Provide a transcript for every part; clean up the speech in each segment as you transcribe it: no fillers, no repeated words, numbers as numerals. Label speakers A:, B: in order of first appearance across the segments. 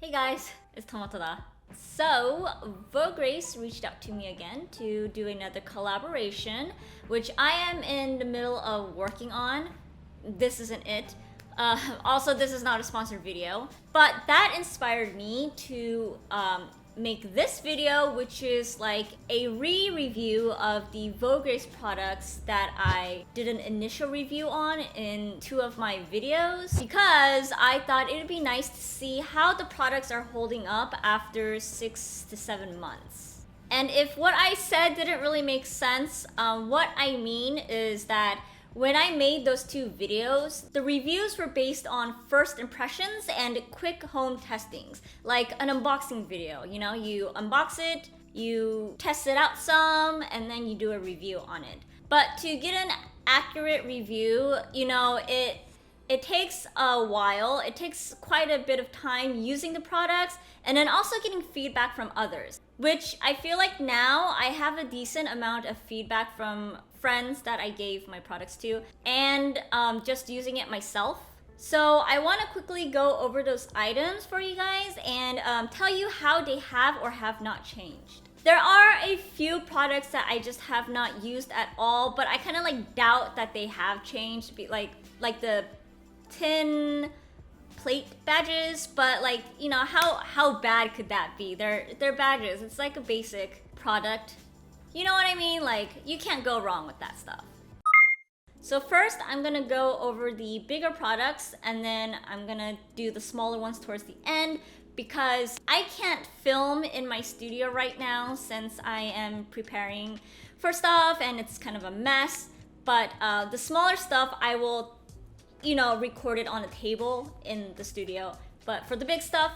A: Hey guys, it's Tomoto. So, VOGRACE reached out to me again to do another collaboration, which I am in the middle of working on. This isn't it. Also, this is not a sponsored video, but that inspired me to make this video, which is like a re-review of the VOGRACE products that I did an initial review on in 2 of my videos, because I thought it would be nice to see how the products are holding up after 6 to 7 months. And if what I said didn't really make sense, what I mean is that when I made those 2 videos, the reviews were based on first impressions and quick home testings, like an unboxing video. You know, you unbox it, you test it out some, and then you do a review on it. But to get an accurate review, you know, it takes a while. It takes quite a bit of time using the products and then also getting feedback from others, which I feel like now I have a decent amount of feedback from friends that I gave my products to, and just using it myself. So I want to quickly go over those items for you guys and tell you how they have or have not changed. There are a few products that I just have not used at all, but I kind of like doubt that they have changed, like the tin plate badges, but like, you know, how bad could that be? They're badges. It's like a basic product. You know what I mean? Like, you can't go wrong with that stuff. So first, I'm gonna go over the bigger products, and then I'm gonna do the smaller ones towards the end, because I can't film in my studio right now since I am preparing for stuff and it's kind of a mess. But the smaller stuff, I will, you know, record it on a table in the studio. But for the big stuff...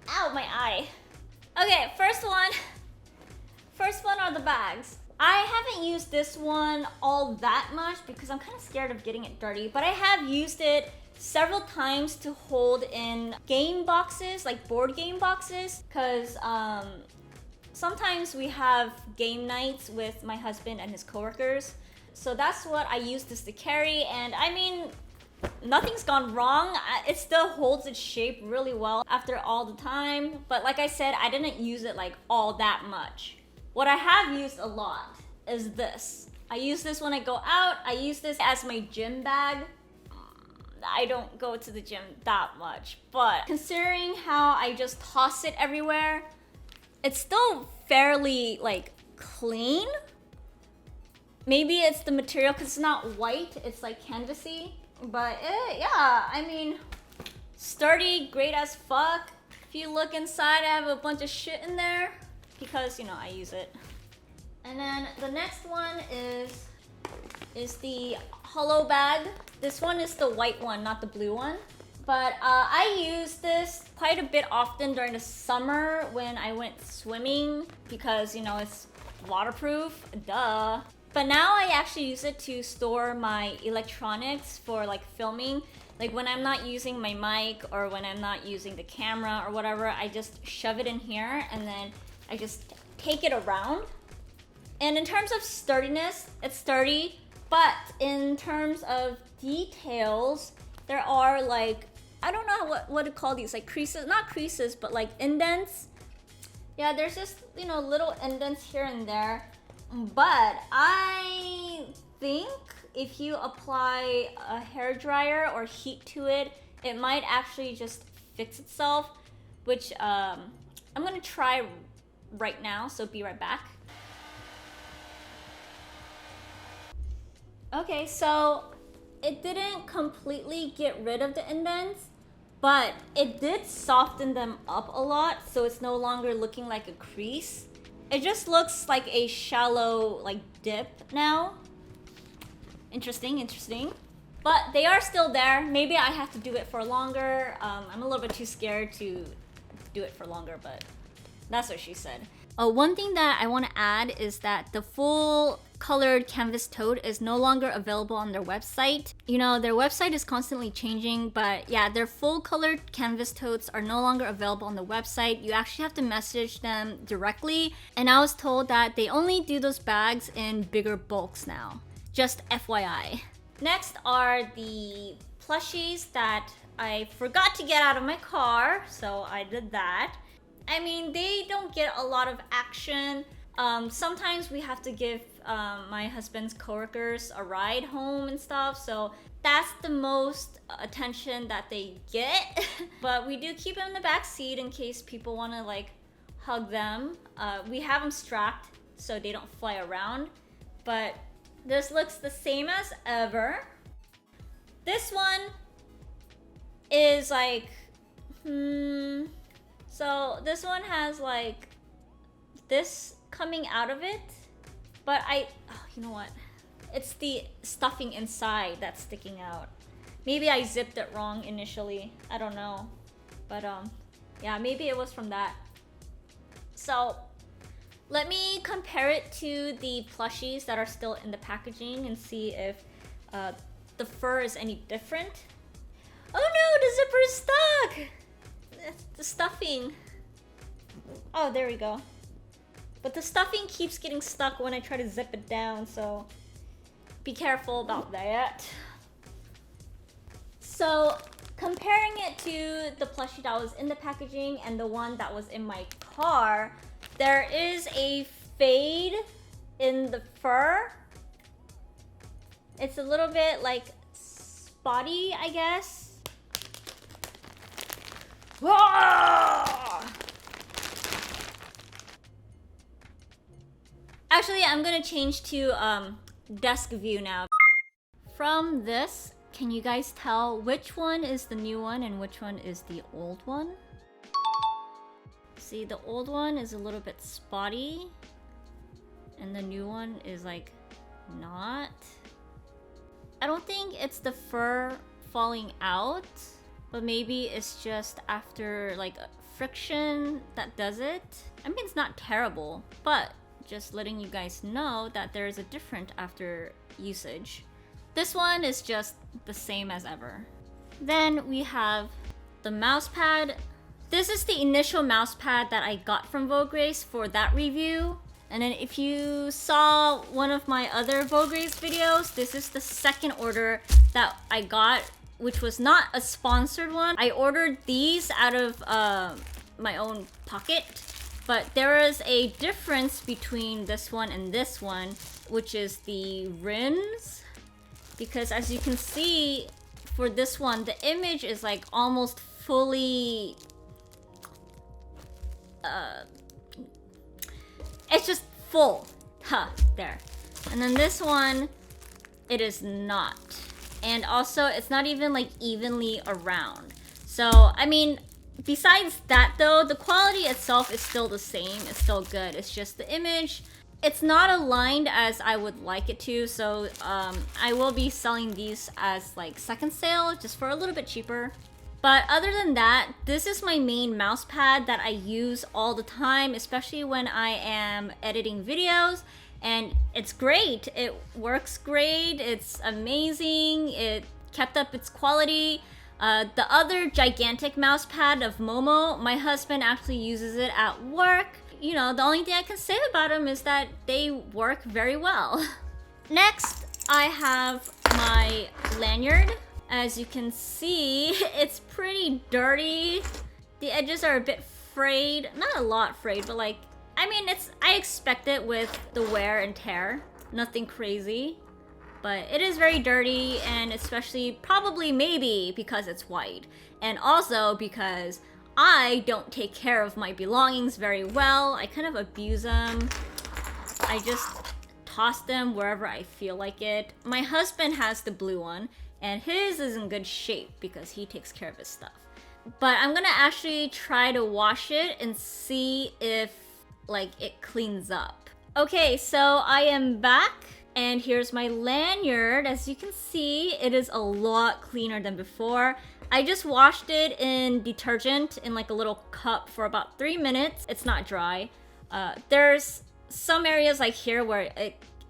A: Ow, my eye. Okay, first one are the bags. I haven't used this one all that much because I'm kind of scared of getting it dirty, but I have used it several times to hold in game boxes, like board game boxes, because sometimes we have game nights with my husband and his coworkers. So that's what I use this to carry, and I mean, nothing's gone wrong. It still holds its shape really well after all the time. But like I said, I didn't use it like all that much. What I have used a lot is this. I use this when I go out. I use this as my gym bag. I don't go to the gym that much, but considering how I just toss it everywhere, it's still fairly like clean. Maybe it's the material because it's not white, it's like canvasy. But yeah, I mean, sturdy, great as fuck. If you look inside, I have a bunch of shit in there because, you know, I use it. And then the next one is the hollow bag. This one is the white one, not the blue one. But I use this quite a bit often during the summer when I went swimming because, you know, it's waterproof, duh. But now I actually use it to store my electronics for like filming. Like when I'm not using my mic or when I'm not using the camera or whatever, I just shove it in here and then I just take it around. And in terms of sturdiness, it's sturdy, but in terms of details, there are like, I don't know what to call these, like creases, not creases, but like indents. Yeah, there's just, you know, little indents here and there. But I think if you apply a hairdryer or heat to it, it might actually just fix itself, which I'm gonna try right now, so be right back. Okay, so it didn't completely get rid of the indents, but it did soften them up a lot, so it's no longer looking like a crease. It just looks like a shallow like dip now. Interesting. But they are still there. Maybe I have to do it for longer. I'm a little bit too scared to do it for longer, but that's what she said. One thing that I want to add is that the full colored canvas tote is no longer available on their website. You know, their website is constantly changing, but yeah, their full colored canvas totes are no longer available on the website. You actually have to message them directly, and I was told that they only do those bags in bigger bulks now. Just FYI. Next are the plushies that I forgot to get out of my car, so I did that. I mean, they don't get a lot of action. Sometimes we have to give my husband's coworkers a ride home and stuff, so that's the most attention that they get. But we do keep them in the back seat in case people want to like hug them. We have them strapped so they don't fly around. But this looks the same as ever. This one is like, so this one has like this coming out of it, but you know what? It's the stuffing inside that's sticking out. Maybe I zipped it wrong initially. I don't know. But yeah, maybe it was from that. So let me compare it to the plushies that are still in the packaging and see if the fur is any different. Oh no, the zipper is stuck! It's the stuffing. Oh, there we go. But the stuffing keeps getting stuck when I try to zip it down, so be careful about that. So, comparing it to the plushie that was in the packaging and the one that was in my car, there is a fade in the fur. It's a little bit like spotty, I guess. Actually, I'm gonna change to desk view now. From this, can you guys tell which one is the new one and which one is the old one? See, the old one is a little bit spotty and the new one is like not. I don't think it's the fur falling out, but maybe it's just after like friction that does it. I mean, it's not terrible, but just letting you guys know that there is a difference after usage. This one is just the same as ever. Then we have the mouse pad. This is the initial mouse pad that I got from VOGRACE for that review. And then if you saw one of my other VOGRACE videos, this is the second order that I got, which was not a sponsored one. I ordered these out of my own pocket. But there is a difference between this one and this one, which is the rims. Because as you can see, for this one, the image is like almost fully... it's just full. Huh, there. And then this one, it is not. And also, it's not even like evenly around. So, I mean... Besides that though, the quality itself is still the same. It's still good. It's just the image. It's not aligned as I would like it to. So I will be selling these as like second sale just for a little bit cheaper. But other than that, this is my main mouse pad that I use all the time, especially when I am editing videos. And it's great. It works great. It's amazing. It kept up its quality. The other gigantic mouse pad of Momo, my husband actually uses it at work. You know, the only thing I can say about them is that they work very well. Next, I have my lanyard. As you can see, it's pretty dirty. The edges are a bit frayed. Not a lot frayed, but like, I mean, I expect it with the wear and tear. Nothing crazy. But it is very dirty, and especially probably maybe because it's white. And also because I don't take care of my belongings very well. I kind of abuse them. I just toss them wherever I feel like it. My husband has the blue one, and his is in good shape because he takes care of his stuff. But I'm gonna actually try to wash it and see if like it cleans up. Okay, so I am back. And here's my lanyard. As you can see, it is a lot cleaner than before. I just washed it in detergent in like a little cup for about 3 minutes. It's not dry. There's some areas like here where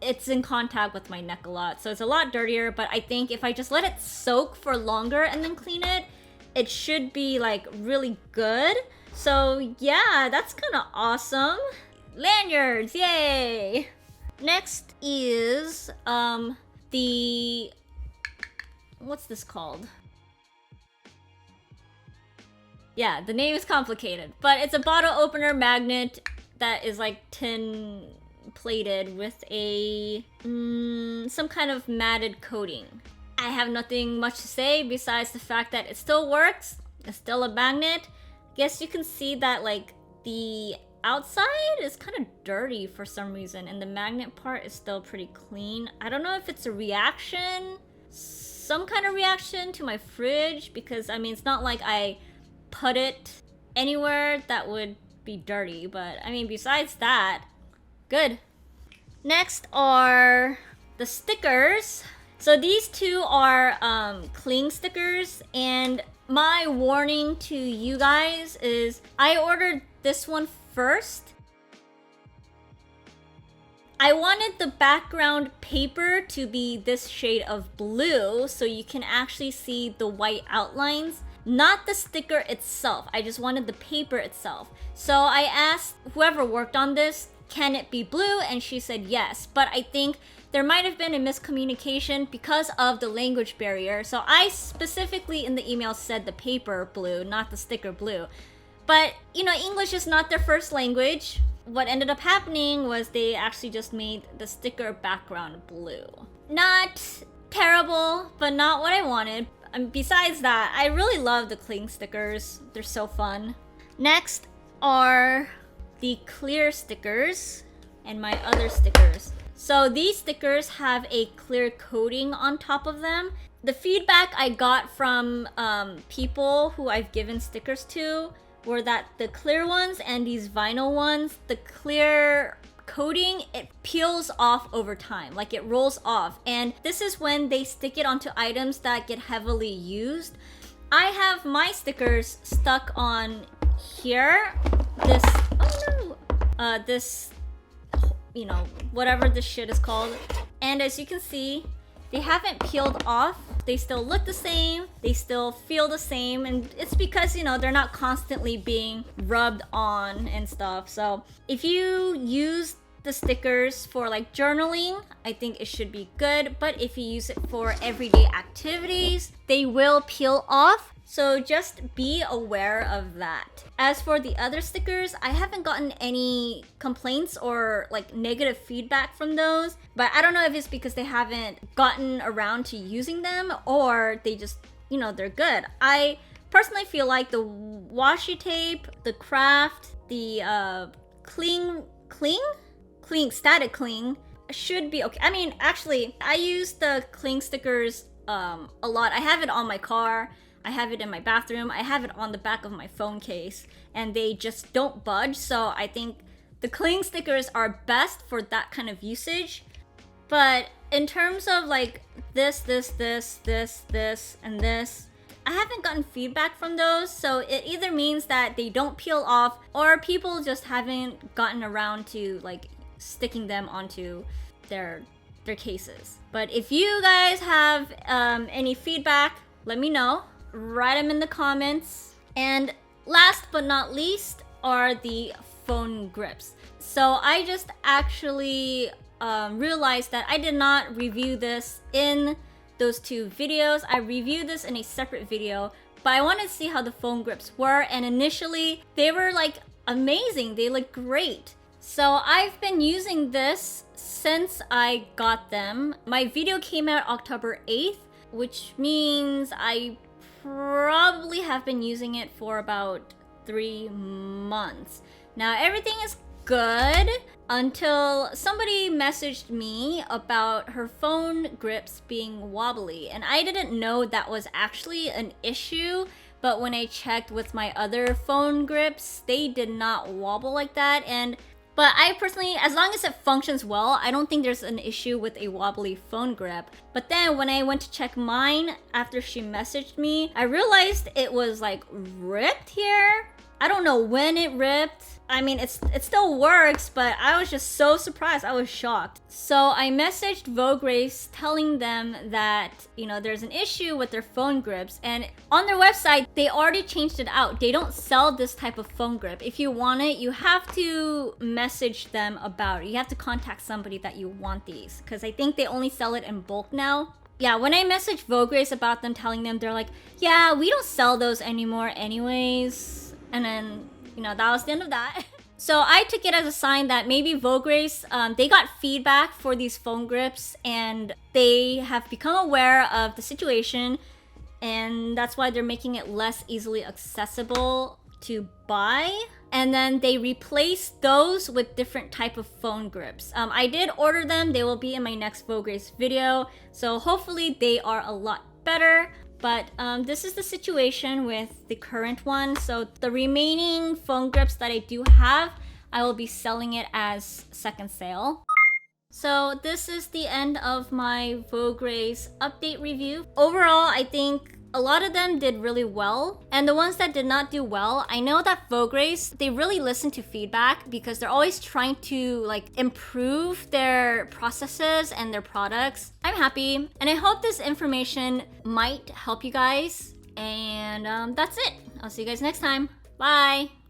A: it's in contact with my neck a lot. So it's a lot dirtier, but I think if I just let it soak for longer and then clean it, it should be like really good. So yeah, that's kind of awesome. Lanyards, yay! Next is the, what's this called? Yeah, the name is complicated, but it's a bottle opener magnet that is like tin plated with a some kind of matted coating. I have nothing much to say besides the fact that it still works. It's still a magnet. Guess you can see that like the outside is kind of dirty for some reason and the magnet part is still pretty clean. I don't know if it's a reaction, some kind of reaction to my fridge, because I mean it's not like I put it anywhere that would be dirty, but I mean besides that, good. Next are the stickers. So these two are cling stickers, and my warning to you guys is I ordered this one first. I wanted the background paper to be this shade of blue so you can actually see the white outlines, not the sticker itself. I just wanted the paper itself. So I asked whoever worked on this, can it be blue? And she said yes, but I think there might have been a miscommunication because of the language barrier. So I specifically in the email said the paper blue, not the sticker blue. But, you know, English is not their first language. What ended up happening was they actually just made the sticker background blue. Not terrible, but not what I wanted. And besides that, I really love the cling stickers. They're so fun. Next are the clear stickers and my other stickers. So these stickers have a clear coating on top of them. The feedback I got from people who I've given stickers to were that the clear ones and these vinyl ones, the clear coating, it peels off over time, like it rolls off. And this is when they stick it onto items that get heavily used. I have my stickers stuck on here. This, oh no, this, you know, whatever this shit is called. And as you can see, they haven't peeled off. They still look the same. They still feel the same. And it's because, you know, they're not constantly being rubbed on and stuff. So if you use the stickers for like journaling, I think it should be good. But if you use it for everyday activities, they will peel off. So just be aware of that. As for the other stickers, I haven't gotten any complaints or like negative feedback from those, but I don't know if it's because they haven't gotten around to using them or they just, you know, they're good. I personally feel like the washi tape, the craft, the static cling should be okay. I mean, actually, I use the cling stickers a lot. I have it on my car. I have it in my bathroom. I have it on the back of my phone case, and they just don't budge. So I think the cling stickers are best for that kind of usage. But in terms of like this, and this, I haven't gotten feedback from those. So it either means that they don't peel off or people just haven't gotten around to like sticking them onto their cases. But if you guys have any feedback, let me know. Write them in the comments. And last but not least are the phone grips. So I just actually realized that I did not review this in those two videos. I reviewed this in a separate video, but I wanted to see how the phone grips were, and initially they were like amazing. They look great. So I've been using this since I got them. My video came out October 8th, which means I probably have been using it for about 3 months. Now everything is good until somebody messaged me about her phone grips being wobbly, and I didn't know that was actually an issue, but when I checked with my other phone grips, they did not wobble like that. But I personally, as long as it functions well, I don't think there's an issue with a wobbly phone grip. But then when I went to check mine after she messaged me, I realized it was like ripped here. I don't know when it ripped. I mean, it still works, but I was just so surprised. I was shocked. So I messaged VOGRACE telling them that, you know, there's an issue with their phone grips, and on their website, they already changed it out. They don't sell this type of phone grip. If you want it, you have to message them about it. You have to contact somebody that you want these, because I think they only sell it in bulk now. Yeah, when I messaged VOGRACE about them, telling them, they're like, yeah, we don't sell those anymore anyways. And then, you know, that was the end of that. So I took it as a sign that maybe VOGRACE, they got feedback for these phone grips and they have become aware of the situation, and that's why they're making it less easily accessible to buy. And then they replaced those with different type of phone grips. I did order them. They will be in my next VOGRACE video. So hopefully they are a lot better. But this is the situation with the current one. So the remaining phone grips that I do have, I will be selling it as second sale. So this is the end of my VOGRACE update review. Overall, I think a lot of them did really well. And the ones that did not do well, I know that VOGRACE, they really listen to feedback because they're always trying to like improve their processes and their products. I'm happy, and I hope this information might help you guys. And that's it. I'll see you guys next time. Bye.